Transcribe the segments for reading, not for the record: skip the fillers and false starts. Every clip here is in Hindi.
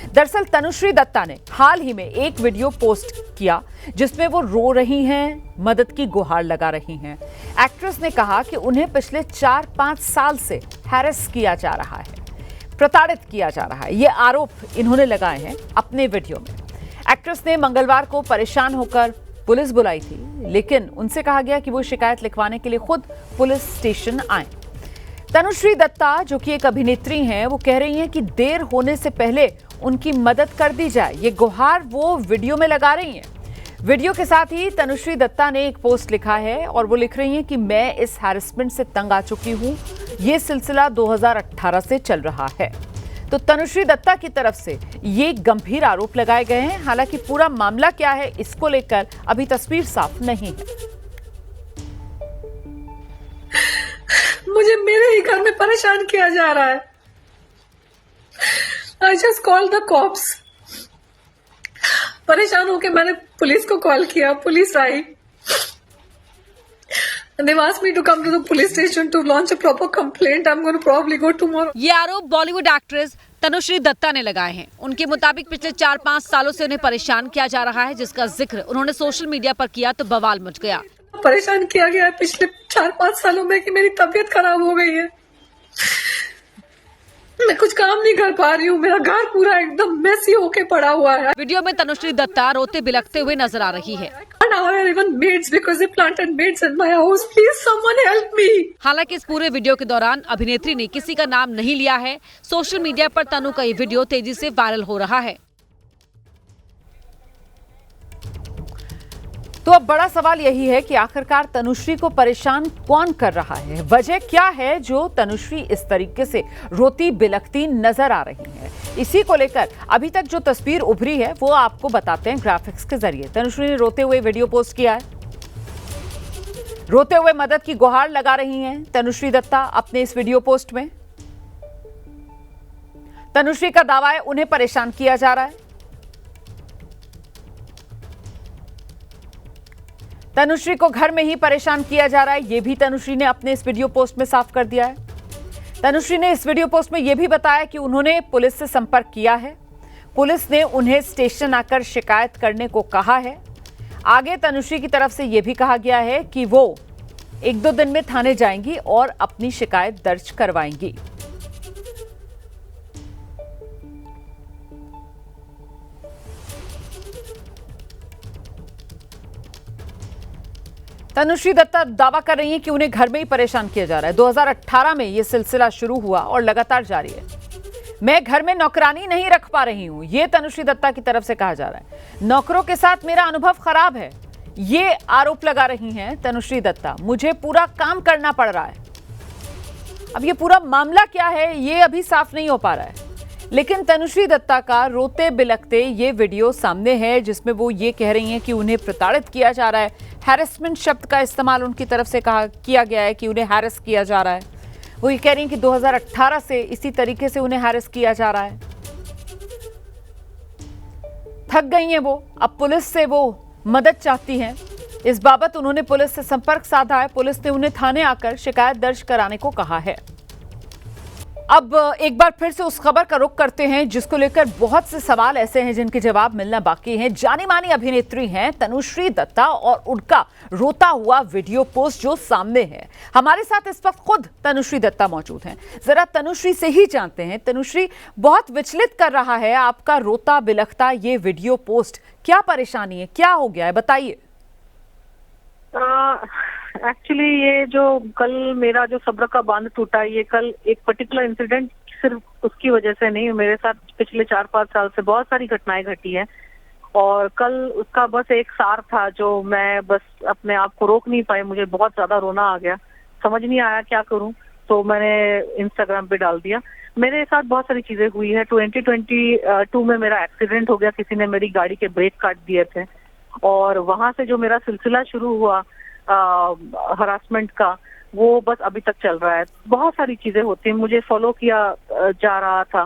दरअसल तनुश्री दत्ता ने हाल ही में एक वीडियो पोस्ट किया जिसमें वो रो रही हैं, मदद की गुहार लगा रही हैं। एक्ट्रेस ने कहा कि उन्हें पिछले 4-5 साल से हैरेस किया जा रहा है, प्रताड़ित किया जा रहा है। ये आरोप इन्होंने लगाए हैं अपने वीडियो में। एक्ट्रेस ने मंगलवार को परेशान होकर पुलिस बुलाई थी, लेकिन उनसे कहा गया कि वो शिकायत लिखवाने के लिए खुद पुलिस स्टेशन आए। तनुश्री दत्ता जो कि एक अभिनेत्री हैं, वो कह रही हैं कि देर होने से पहले उनकी मदद कर दी जाए। ये गुहार वो वीडियो में लगा रही हैं। वीडियो के साथ ही तनुश्री दत्ता ने एक पोस्ट लिखा है और वो लिख रही हैं कि मैं इस हैरेसमेंट से तंग आ चुकी हूं। ये सिलसिला 2018 से चल रहा है। तो तनुश्री दत्ता की तरफ से ये गंभीर आरोप लगाए गए हैं। हालांकि पूरा मामला क्या है, इसको लेकर अभी तस्वीर साफ नहीं है। मुझे मेरे ही घर में परेशान किया जा रहा है। I just called the cops. परेशान होकर मैंने पुलिस को कॉल किया, police I. They've asked me to come to the police station to launch a proper complaint. I'm going to probably go tomorrow. ये आरोप बॉलीवुड एक्ट्रेस तनुश्री दत्ता ने लगाए हैं। उनके मुताबिक पिछले 4-5 सालों से उन्हें परेशान किया जा रहा है, जिसका जिक्र उन्होंने सोशल मीडिया पर किया तो बवाल मच गया। परेशान किया गया है पिछले 4-5 सालों में कि मेरी तबीयत खराब हो गई है। मैं कुछ काम नहीं कर पा रही हूँ। मेरा घर पूरा एकदम मेसी होके पड़ा हुआ है। वीडियो में तनुश्री दत्ता रोते बिलखते हुए नजर आ रही है। हालांकि इस पूरे वीडियो के दौरान अभिनेत्री ने किसी का नाम नहीं लिया है। सोशल मीडिया पर तनु का ये वीडियो तेजी से वायरल हो रहा है। तो अब बड़ा सवाल यही है कि आखिरकार तनुश्री को परेशान कौन कर रहा है? वजह क्या है जो तनुश्री इस तरीके से रोती बिलखती नजर आ रही है? इसी को लेकर अभी तक जो तस्वीर उभरी है वो आपको बताते हैं ग्राफिक्स के जरिए। तनुश्री ने रोते हुए वीडियो पोस्ट किया है, रोते हुए मदद की गुहार लगा रही हैं तनुश्री दत्ता अपने इस वीडियो पोस्ट में। तनुश्री का दावा है उन्हें परेशान किया जा रहा है। तनुश्री को घर में ही परेशान किया जा रहा है, यह भी तनुश्री ने अपने इस वीडियो पोस्ट में साफ कर दिया है। तनुश्री ने इस वीडियो पोस्ट में यह भी बताया कि उन्होंने पुलिस से संपर्क किया है, पुलिस ने उन्हें स्टेशन आकर शिकायत करने को कहा है। आगे तनुश्री की तरफ से यह भी कहा गया है कि वो 1-2 दिन में थाने जाएंगी और अपनी शिकायत दर्ज करवाएंगी। तनुश्री दत्ता दावा कर रही हैं कि उन्हें घर में ही परेशान किया जा रहा है। 2018 में यह सिलसिला शुरू हुआ और लगातार जारी है। मैं घर में नौकरानी नहीं रख पा रही हूं, यह तनुश्री दत्ता की तरफ से कहा जा रहा है। नौकरों के साथ मेरा अनुभव खराब है, ये आरोप लगा रही हैं तनुश्री दत्ता। मुझे पूरा काम करना पड़ रहा है। अब ये पूरा मामला क्या है ये अभी साफ नहीं हो पा रहा है, लेकिन तनुश्री दत्ता का रोते बिलखते ये वीडियो सामने है जिसमें वो ये कह रही हैं कि उन्हें प्रताड़ित किया जा रहा है। हैरेसमेंट शब्द का इस्तेमाल उनकी तरफ से किया गया है कि उन्हें हैरेस किया जा रहा है। वो ये कह रही हैं कि 2018 से इसी तरीके से उन्हें हैरेस किया जा रहा है। थक गई हैं वो, अब पुलिस से वो मदद चाहती हैं। इस बाबत उन्होंने पुलिस से संपर्क साधा है। पुलिस ने उन्हें थाने आकर शिकायत दर्ज कराने को कहा है। अब एक बार फिर से उस खबर का रुख करते हैं जिसको लेकर बहुत से सवाल ऐसे हैं जिनके जवाब मिलना बाकी हैं। जानी मानी अभिनेत्री हैं तनुश्री दत्ता और उनका रोता हुआ वीडियो पोस्ट जो सामने है। हमारे साथ इस वक्त खुद तनुश्री दत्ता मौजूद हैं। जरा तनुश्री से ही जानते हैं। तनुश्री, बहुत विचलित कर रहा है आपका रोता बिलखता ये वीडियो पोस्ट। क्या परेशानी है, क्या हो गया है, बताइए। एक्चुअली ये जो कल मेरा जो सब्र का बांध टूटा, ये कल एक पर्टिकुलर इंसिडेंट सिर्फ उसकी वजह से नहीं, मेरे साथ पिछले 4-5 साल से बहुत सारी घटनाएं घटी हैं और कल उसका बस एक सार था जो मैं बस अपने आप को रोक नहीं पाई। मुझे बहुत ज्यादा रोना आ गया, समझ नहीं आया क्या करूं, तो मैंने इंस्टाग्राम पे डाल दिया। मेरे साथ बहुत सारी चीजें हुई है। 2022 में मेरा एक्सीडेंट हो गया, किसी ने मेरी गाड़ी के ब्रेक काट दिए थे और वहां से जो मेरा सिलसिला शुरू हुआ हरासमेंट का, वो बस अभी तक चल रहा है। बहुत सारी चीजें होती हैं, मुझे फॉलो किया जा रहा था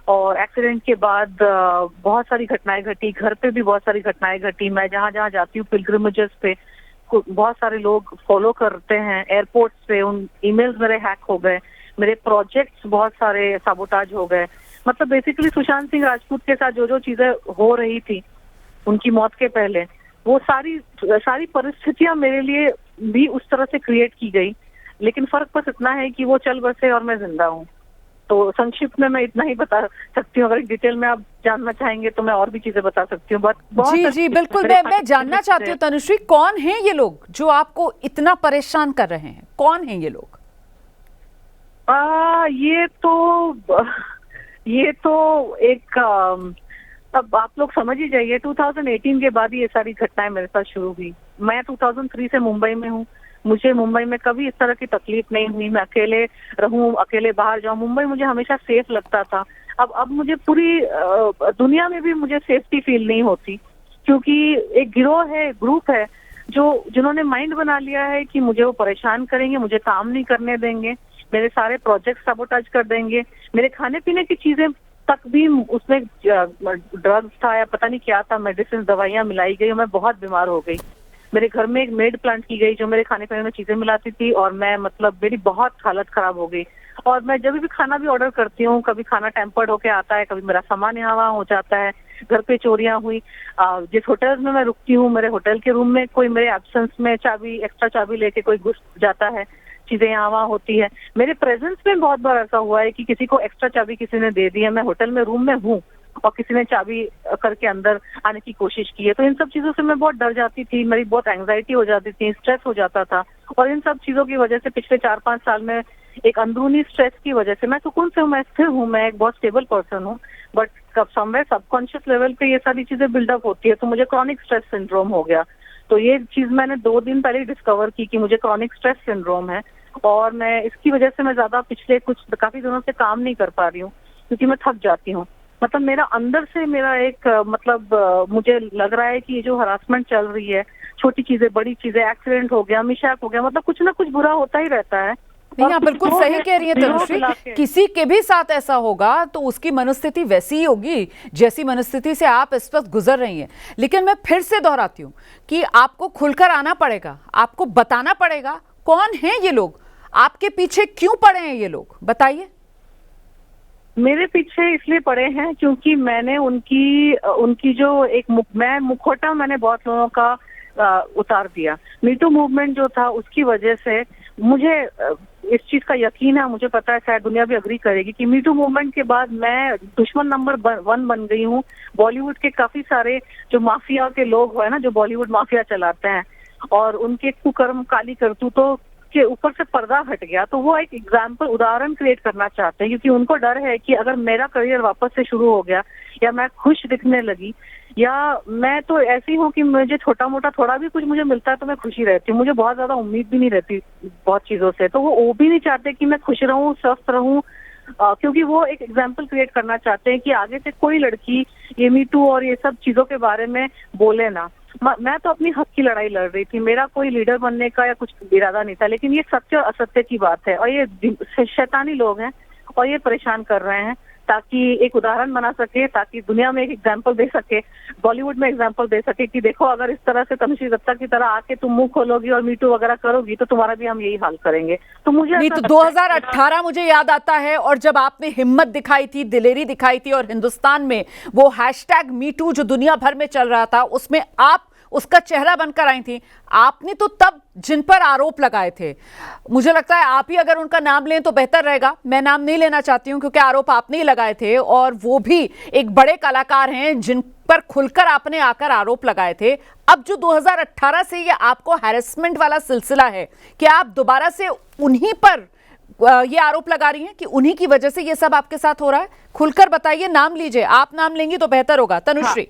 और एक्सीडेंट के बाद बहुत सारी घटनाएं घटी, घर पे भी बहुत सारी घटनाएं घटी। मैं जहाँ जहाँ जाती हूँ पिलग्रिमेजेस पे बहुत सारे लोग फॉलो करते हैं, एयरपोर्ट्स पे उन ईमेल्स मेरे हैक हो गए, मेरे प्रोजेक्ट्स बहुत सारे साबोटाज हो गए। मतलब बेसिकली सुशांत सिंह राजपूत के साथ जो जो चीजें हो रही थी उनकी मौत के पहले, वो सारी परिस्थितियां मेरे लिए भी उस तरह से क्रिएट की गई। लेकिन फर्क बस इतना है कि वो चल बसे और मैं जिंदा हूँ। तो संक्षिप्त में मैं इतना ही बता सकती हूँ। अगर डिटेल में आप जानना चाहेंगे तो मैं और भी चीजें बता सकती हूँ। जी जी बिल्कुल, मैं जानना चाहती हूँ तनुश्री, कौन हैं ये लोग जो आपको इतना परेशान कर रहे हैं? कौन हैं ये लोग? ये तो एक अब आप लोग समझ ही जाइए, 2018 के बाद ये सारी घटनाएं मेरे साथ शुरू हुई। मैं 2003 से मुंबई में हूँ। मुझे मुंबई में कभी इस तरह की तकलीफ नहीं हुई। मैं अकेले रहूं, अकेले बाहर जाऊं, मुंबई मुझे हमेशा सेफ लगता था। अब मुझे पूरी दुनिया में भी मुझे सेफ्टी फील नहीं होती, क्योंकि एक गिरोह है, ग्रुप है जिन्होंने माइंड बना लिया है कि मुझे वो परेशान करेंगे, मुझे काम नहीं करने देंगे, मेरे सारे प्रोजेक्ट सबोटाज कर देंगे, मेरे खाने पीने की चीजें तक भी उसमें ड्रग्स था या पता नहीं क्या था, मेडिसिन, दवाइयां मिलाई गई और मैं बहुत बीमार हो गई। मेरे घर में एक मेड प्लांट की गई जो मेरे खाने पीने में चीजें मिलाती थी और मैं मेरी बहुत हालत खराब हो गई। और मैं जब भी खाना भी ऑर्डर करती हूँ, कभी खाना टेम्पर्ड होके आता है, कभी मेरा सामान यहाँ वहाँ हो जाता है, घर पे चोरियां हुई। जिस होटल में मैं रुकती हूँ, मेरे होटल के रूम में कोई मेरे एब्सेंस में एक्स्ट्रा चाबी लेके कोई घुस जाता है, चीजें यहाँ वहाँ होती है। मेरे प्रेजेंस में बहुत बार ऐसा हुआ है कि किसी को एक्स्ट्रा चाबी किसी ने दे दी है, मैं होटल में रूम में हूँ और किसी ने चाबी करके अंदर आने की कोशिश की है। तो इन सब चीजों से मैं बहुत डर जाती थी, मेरी बहुत एंग्जाइटी हो जाती थी, स्ट्रेस हो जाता था। और इन सब चीजों की वजह से पिछले 4-5 साल में एक अंदरूनी स्ट्रेस की वजह से मैं सुकून से हूँ, मैं स्थिर हूँ, मैं एक बहुत स्टेबल पर्सन हूँ, बट समवेयर सबकॉन्शियस लेवल पे ये सारी चीजें बिल्डअप होती है। तो मुझे क्रॉनिक स्ट्रेस सिंड्रोम हो गया। तो ये चीज मैंने 2 दिन पहले डिस्कवर की कि मुझे क्रॉनिक स्ट्रेस सिंड्रोम है और मैं इसकी वजह से मैं ज्यादा पिछले काफी दिनों से काम नहीं कर पा रही हूँ, क्योंकि मैं थक जाती हूँ। मतलब मेरा अंदर से मेरा एक मुझे लग रहा है कि ये जो हरासमेंट चल रही है, छोटी चीजें, बड़ी चीजें, एक्सीडेंट हो गया, मिसहैप हो गया, मतलब कुछ ना कुछ बुरा होता ही रहता है। नहीं, आप बिल्कुल सही कह रही हैं तनुश्री। किसी के भी साथ ऐसा होगा तो उसकी मनोस्थिति वैसी ही होगी जैसी मनोस्थिति से आप इस वक्त गुजर रही हैं। लेकिन मैं फिर से दोहराती हूँ कि आपको खुलकर आना पड़ेगा, आपको बताना पड़ेगा कौन हैं ये लोग, आपके पीछे क्यों पड़े हैं ये लोग, बताइए। मेरे पीछे इसलिए पड़े हैं क्योंकि मैंने उनकी जो एक मुखौटा मैंने बहुत लोगों का उतार दिया। मीटू मूवमेंट जो था उसकी वजह से मुझे इस चीज का यकीन है, मुझे पता है, शायद दुनिया भी अग्री करेगी कि मीटू मूवमेंट के बाद मैं दुश्मन नंबर 1 बन गई हूँ। बॉलीवुड के काफी सारे जो माफिया के लोग है ना, जो बॉलीवुड माफिया चलाते हैं, और उनके कुकर्म, काली करतूतों के ऊपर से पर्दा हट गया। तो वो एक एग्जाम्पल, उदाहरण क्रिएट करना चाहते हैं, क्योंकि उनको डर है कि अगर मेरा करियर वापस से शुरू हो गया या मैं खुश दिखने लगी, या मैं तो ऐसी हूँ कि मुझे छोटा मोटा थोड़ा भी कुछ मुझे मिलता है तो मैं खुशी रहती हूँ, मुझे बहुत ज्यादा उम्मीद भी नहीं रहती बहुत चीजों से। तो वो भी नहीं चाहते कि मैं खुश रहूं, स्वस्थ रहूं, क्योंकि वो एक एग्जाम्पल क्रिएट करना चाहते हैं कि आगे से कोई लड़की ये मीटू और ये सब चीजों के बारे में बोले ना। मैं तो अपनी हक की लड़ाई लड़ रही थी, मेरा कोई लीडर बनने का या कुछ इरादा नहीं था, लेकिन ये सत्य और असत्य की बात है और ये शैतानी लोग हैं और ये परेशान कर रहे हैं ताकि एक उदाहरण बना सके, ताकि दुनिया में एक एग्जाम्पल दे सके, बॉलीवुड में एग्जाम्पल दे सके कि देखो अगर इस तरह से तनुश्री दत्ता की तरह आके तुम मुंह खोलोगी और मीटू वगैरह करोगी तो तुम्हारा भी हम यही हाल करेंगे। तो मुझे नहीं, तो 2018 मुझे याद आता है, और जब आपने हिम्मत दिखाई थी, दिलेरी दिखाई थी और हिंदुस्तान में वो #मीटू जो दुनिया भर में चल रहा था उसमें आप उसका चेहरा बनकर आई थी, आपने तो तब जिन पर आरोप लगाए थे, मुझे लगता है आप ही अगर उनका नाम लें तो बेहतर रहेगा। मैं नाम नहीं लेना चाहती हूं क्योंकि आरोप आपने ही लगाए थे और वो भी एक बड़े कलाकार हैं जिन पर खुलकर आपने आकर आरोप लगाए थे। अब जो 2018 से ये आपको हैरेसमेंट वाला सिलसिला है, क्या आप दोबारा से उन्हीं पर ये आरोप लगा रही हैं कि उन्हीं की वजह से ये सब आपके साथ हो रहा है? खुलकर बताइए, नाम लीजिए, आप नाम लेंगी तो बेहतर होगा। तनुश्री।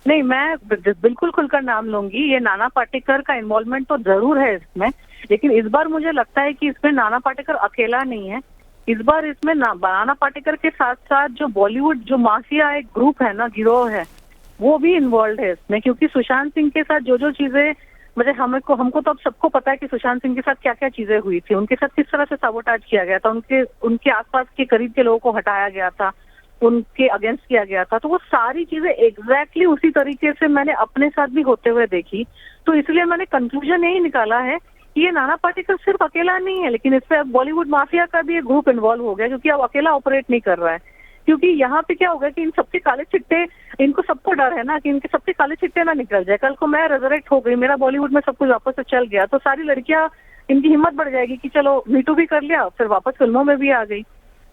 नहीं, मैं बिल्कुल खुलकर नाम लूंगी। ये नाना पाटेकर का इन्वॉल्वमेंट तो जरूर है इसमें, लेकिन इस बार मुझे लगता है कि इसमें नाना पाटेकर अकेला नहीं है। इस बार इसमें नाना पाटेकर के साथ साथ जो बॉलीवुड जो माफिया एक ग्रुप है ना, गिरोह है, वो भी इन्वॉल्व है इसमें। क्योंकि सुशांत सिंह के साथ जो चीजें, मुझे हमको तो अब सबको पता है कि सुशांत सिंह के साथ क्या क्या चीजें हुई थी, उनके साथ किस तरह से साबोटाज किया गया था, उनके आसपास के करीब के लोगों को हटाया गया था, उनके अगेंस्ट किया गया था। तो वो सारी चीजें एग्जैक्टली उसी तरीके से मैंने अपने साथ भी होते हुए देखी। तो इसलिए मैंने कंक्लूजन यही निकाला है कि ये नाना पाटेकर सिर्फ अकेला नहीं है, लेकिन इसमें अब बॉलीवुड माफिया का भी एक ग्रुप इन्वॉल्व हो गया, क्योंकि अब अकेला ऑपरेट नहीं कर रहा है। क्योंकि यहाँ पे क्या होगा कि इन सबके काले चिट्टे, इनको सबको डर है ना कि इनके सबके काले चिट्टे ना निकल जाए। कल को मैं रेजरेक्ट हो गई, मेरा बॉलीवुड में सब कुछ वापस से चल गया, तो सारी लड़कियां, इनकी हिम्मत बढ़ जाएगी कि चलो मीटू भी कर लिया, फिर वापस फिल्मों में भी आ गई।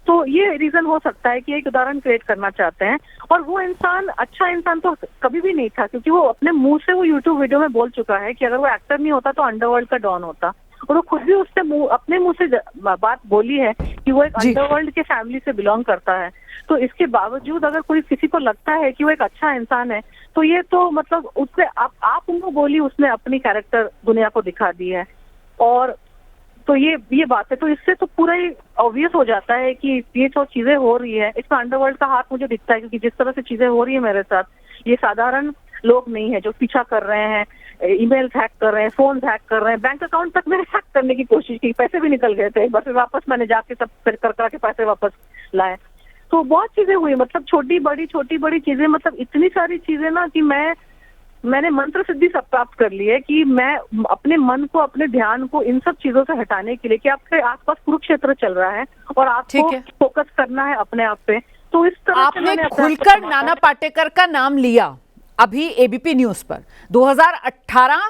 तो ये रीजन हो सकता है कि एक उदाहरण क्रिएट करना चाहते हैं। और वो इंसान अच्छा इंसान तो कभी भी नहीं था, क्योंकि वो अपने मुंह से वो यूट्यूब वीडियो में बोल चुका है कि अगर वो एक्टर नहीं होता तो अंडरवर्ल्ड का डॉन होता। और वो खुद भी उससे अपने मुंह से बात बोली है कि वो एक अंडरवर्ल्ड के फैमिली से बिलोंग करता है। तो इसके बावजूद अगर कोई किसी को लगता है कि वो एक अच्छा इंसान है, तो ये तो मतलब उससे आप उनको बोली, उसने अपनी कैरेक्टर दुनिया को दिखा दी है। और तो ये बात है, तो इससे तो पूरा ही ऑब्वियस हो जाता है कि ये जो चीजें हो रही है इसमें अंडरवर्ल्ड का हाथ मुझे दिखता है, क्योंकि जिस तरह से चीजें हो रही है मेरे साथ, ये साधारण लोग नहीं है जो पीछा कर रहे हैं, ईमेल हैक कर रहे हैं, फोन हैक कर रहे हैं, बैंक अकाउंट तक मैंने हैक करने की कोशिश की, पैसे भी निकल गए थे एक बार, फिर वापस मैंने जाके सब फिर कर के पैसे वापस लाए। तो बहुत चीजें हुई, मतलब छोटी बड़ी चीजें, मतलब इतनी सारी चीजें ना कि मैंने मंत्र सिद्धि सब प्राप्त कर ली है कि मैं अपने मन को, अपने ध्यान को इन सब चीजों से हटाने के लिए, कि आपके आसपास कुरुक्षेत्र चल रहा है और आपको फोकस करना है अपने आप पे। तो इस तरह आपने खुलकर नाना पाटेकर का नाम लिया अभी एबीपी न्यूज पर। 2018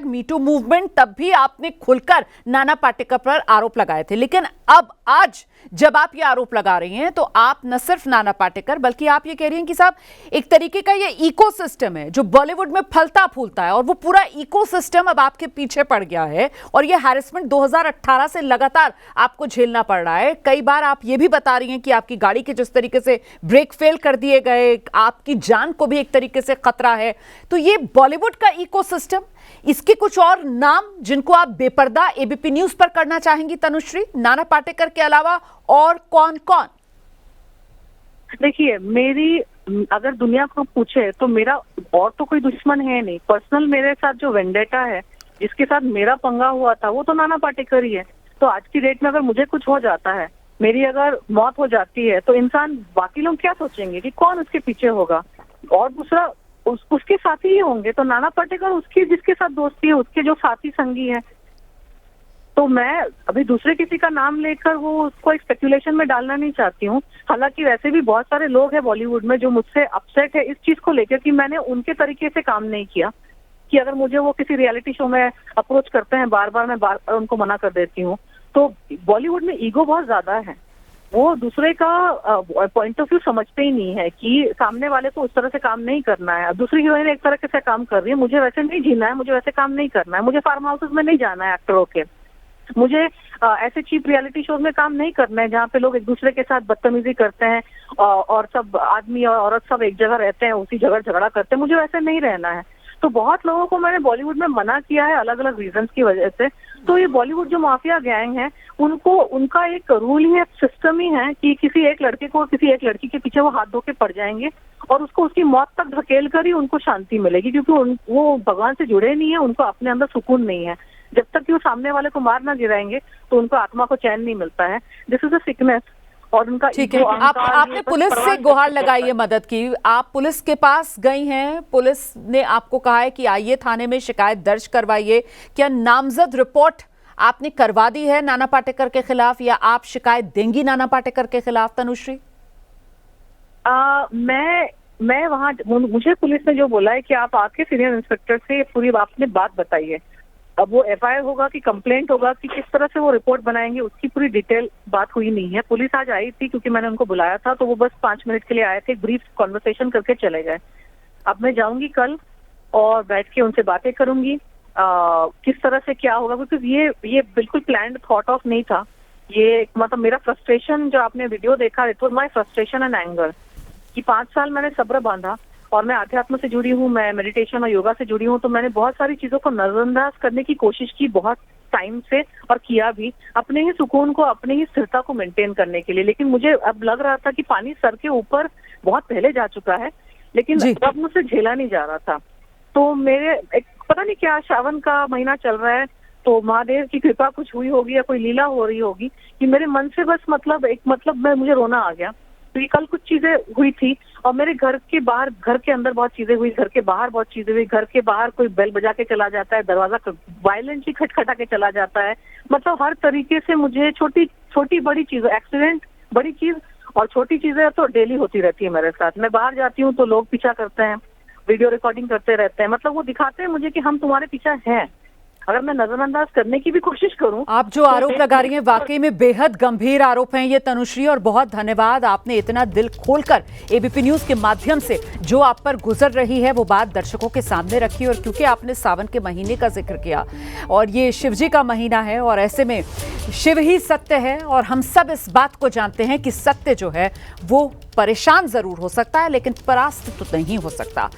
#MeToo मूवमेंट, तब भी आपने खुलकर नाना पाटेकर पर आरोप लगाए थे, लेकिन अब आज जब आप ये आरोप लगा रही हैं तो आप न सिर्फ नाना पाटेकर बल्कि आप ये कह रही हैं कि साहब एक तरीके का ये इकोसिस्टम है जो बॉलीवुड में फलता फूलता है, और वो पूरा इकोसिस्टम अब आपके पीछे पड़ गया है और ये हैरेसमेंट 2018 से लगातार आपको झेलना पड़ रहा है। कई बार आप ये भी बता रही हैं कि आपकी गाड़ी के जिस तरीके से ब्रेक फेल कर दिए गए, आपकी जान को भी एक तरीके से खतरा है। तो ये बॉलीवुड का इकोसिस्टम, इसके कुछ और नाम जिनको आप बेपर्दा एबीपी न्यूज पर करना चाहेंगी तनुश्री, नाना पाटेकर के अलावा और कौन कौन? देखिए, मेरी अगर दुनिया को पूछे तो मेरा और तो कोई दुश्मन है नहीं। पर्सनल मेरे साथ जो वेंडेटा है, जिसके साथ मेरा पंगा हुआ था, वो तो नाना पाटेकर ही है। तो आज की डेट में अगर मुझे कुछ हो जाता है, मेरी अगर मौत हो जाती है, तो इंसान, बाकी लोग क्या सोचेंगे कि कौन उसके पीछे होगा, और दूसरा उसके साथी ही होंगे। तो नाना पाटेकर उसकी जिसके साथ दोस्ती है, उसके जो साथी संगी है। तो मैं अभी दूसरे किसी का नाम लेकर वो उसको एक स्पेकुलेशन में डालना नहीं चाहती हूँ। हालांकि वैसे भी बहुत सारे लोग हैं बॉलीवुड में जो मुझसे अपसेट है इस चीज को लेकर कि मैंने उनके तरीके से काम नहीं किया, कि अगर मुझे वो किसी रियलिटी शो में अप्रोच करते हैं बार बार, मैं बार बार उनको मना कर देती हूँ। तो बॉलीवुड में ईगो बहुत ज्यादा है, वो दूसरे का पॉइंट ऑफ व्यू समझते ही नहीं है कि सामने वाले को उस तरह से काम नहीं करना है। अब दूसरी हीरोइन एक तरह से काम कर रही है, मुझे वैसे नहीं जीना है, मुझे वैसे काम नहीं करना है, मुझे फार्म हाउसेस में नहीं जाना है एक्टरों के, मुझे ऐसे चीप रियलिटी शोज में काम नहीं करना है जहाँ पे लोग एक दूसरे के साथ बदतमीजी करते हैं और सब आदमी और औरत सब एक जगह रहते हैं, उसी जगह झगड़ा करते हैं, मुझे वैसे नहीं रहना है। तो बहुत लोगों को मैंने बॉलीवुड में मना किया है अलग अलग रीजंस की वजह से। तो ये बॉलीवुड जो माफिया गैंग है, उनका एक रूल ही है, सिस्टम ही है कि किसी एक लड़के को किसी एक लड़की के पीछे वो हाथ धो के पड़ जाएंगे और उसको उसकी मौत तक धकेल कर ही उनको शांति मिलेगी, क्योंकि वो भगवान से जुड़े नहीं है, उनको अपने अंदर सुकून नहीं है। जब तक कि वो सामने वाले को मार ना गिराएंगे तो उनको आत्मा को चैन नहीं मिलता है। This is a sickness. और उनका ठीक है, आपने पुलिस से गुहार लगाई है मदद की, आप पुलिस के पास गई हैं, पुलिस ने आपको कहा है कि आइए थाने में शिकायत दर्ज करवाइए। क्या नामजद रिपोर्ट आपने करवा दी है नाना पाटेकर के खिलाफ, या आप शिकायत देंगी नाना पाटेकर के खिलाफ तनुश्री? मैं वहाँ, मुझे पुलिस ने जो बोला है कि आप आके सीनियर इंस्पेक्टर से पूरी आपने बात बताइए। अब वो एफआईआर होगा कि कंप्लेंट होगा कि किस तरह से वो रिपोर्ट बनाएंगे, उसकी पूरी डिटेल बात हुई नहीं है। पुलिस आज आई थी क्योंकि मैंने उनको बुलाया था, तो वो बस 5 मिनट के लिए आए थे, ब्रीफ कॉन्वर्सेशन करके चले गए। अब मैं जाऊंगी कल और बैठ के उनसे बातें करूंगी किस तरह से क्या होगा, बिकॉज ये बिल्कुल प्लान्ड थॉट ऑफ नहीं था। ये मतलब मेरा फ्रस्ट्रेशन जो आपने वीडियो देखा, it was my frustration and anger कि 5 साल मैंने सब्र बांधा और मैं आध्यात्म से जुड़ी हूँ, मैं मेडिटेशन और योगा से जुड़ी हूँ, तो मैंने बहुत सारी चीजों को नजरअंदाज करने की कोशिश की बहुत टाइम से, और किया भी अपने ही सुकून को, अपने ही स्थिरता को मेंटेन करने के लिए। लेकिन मुझे अब लग रहा था कि पानी सर के ऊपर बहुत पहले जा चुका है, लेकिन अब मुझसे झेला नहीं जा रहा था। तो मेरे पता नहीं क्या, सावन का महीना चल रहा है, तो महादेव की कृपा कुछ हुई होगी या कोई लीला हो रही होगी कि मेरे मन से बस मुझे रोना आ गया। तो ये कल कुछ चीजें हुई थी और मेरे घर के बाहर, घर के अंदर बहुत चीजें हुई, घर के बाहर बहुत चीजें हुई। घर के बाहर कोई बेल बजा के चला जाता है, दरवाजा वायलेंटली खटखटा के चला जाता है, मतलब हर तरीके से मुझे छोटी बड़ी चीज, एक्सीडेंट बड़ी चीज और छोटी चीजें तो डेली होती रहती है मेरे साथ। मैं बाहर जाती हूँ तो लोग पीछा करते हैं, वीडियो रिकॉर्डिंग करते रहते हैं, मतलब वो दिखाते हैं मुझे कि हम तुम्हारे पीछे हैं। अगर मैं नजरअंदाज करने की भी कोशिश करूं, आप जो आरोप लगा रही हैं वाकई में बेहद गंभीर आरोप हैं ये तनुश्री, और बहुत धन्यवाद आपने इतना दिल खोलकर एबीपी न्यूज के माध्यम से जो आप पर गुजर रही है वो बात दर्शकों के सामने रखी। और क्योंकि आपने सावन के महीने का जिक्र किया और ये शिव जी का महीना है और ऐसे में शिव ही सत्य है, और हम सब इस बात को जानते हैं कि सत्य जो है वो परेशान जरूर हो सकता है लेकिन परास्त तो नहीं हो सकता।